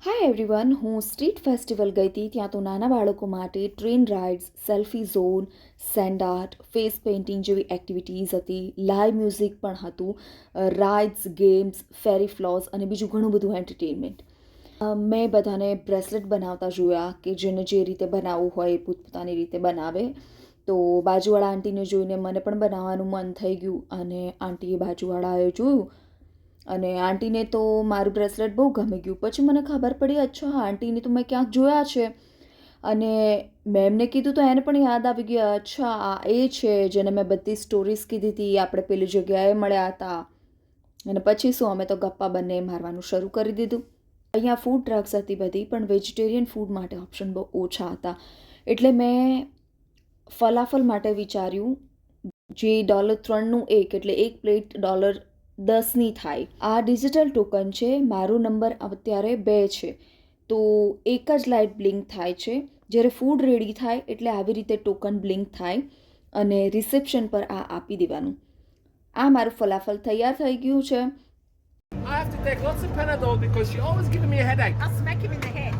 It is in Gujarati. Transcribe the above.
હાય એવરીવન, હું સ્ટ્રીટ ફેસ્ટિવલ ગઈ હતી. ત્યાં તો નાના બાળકો માટે train rides, selfie zone, send art, face painting જેવી એક્ટિવિટીઝ હતી. લાઈવ મ્યુઝિક પણ હતું, રાઇડ્સ, ગેમ્સ, ફેરી ફ્લોઝ અને બીજું ઘણું બધું એન્ટરટેનમેન્ટ. મેં બધાને બ્રેસલેટ બનાવતા જોયા કે જેને જે રીતે બનાવવું હોય એ પોતપોતાની રીતે બનાવે. તો બાજુવાળા આંટીને જોઈને મને પણ બનાવવાનું મન થઈ ગયું અને આંટીએ બાજુવાળાએ જોયું અને આંટીને તો મારું બ્રેસલેટ બહુ ગમી ગયું. પછી મને ખબર પડી, અચ્છા આંટીને તો મેં ક્યાંક જોયા છે. અને મેં એમને કીધું તો એને પણ યાદ આવી ગયા, અચ્છા આ એ છે જેને મેં બધી સ્ટોરીઝ કીધી હતી, આપણે પેલી જગ્યાએ મળ્યા હતા. અને પછી શું, અમે તો ગપ્પા બંને મારવાનું શરૂ કરી દીધું. અહીંયા ફૂડ ટ્રક્સ હતી બધી, પણ વેજીટેરિયન ફૂડ માટે ઓપ્શન બહુ ઓછા હતા. એટલે મેં ફલાફલ માટે વિચાર્યું, જે $3નું એક, એટલે એક પ્લેટ $10ની થાય. આ ડિજિટલ ટોકન છે. મારો નંબર અત્યારે 2 છે, તો એક જ લાઇટ બ્લિંક થાય છે. જ્યારે ફૂડ રેડી થાય એટલે આવી રીતે ટોકન બ્લિંક થાય અને રિસેપ્શન પર આ આપી દેવાનું. આ મારું ફલાફલ તૈયાર થઈ ગયું છે. I have to take lots of Panadol because you're always giving me a headache. I'll smack him in the head.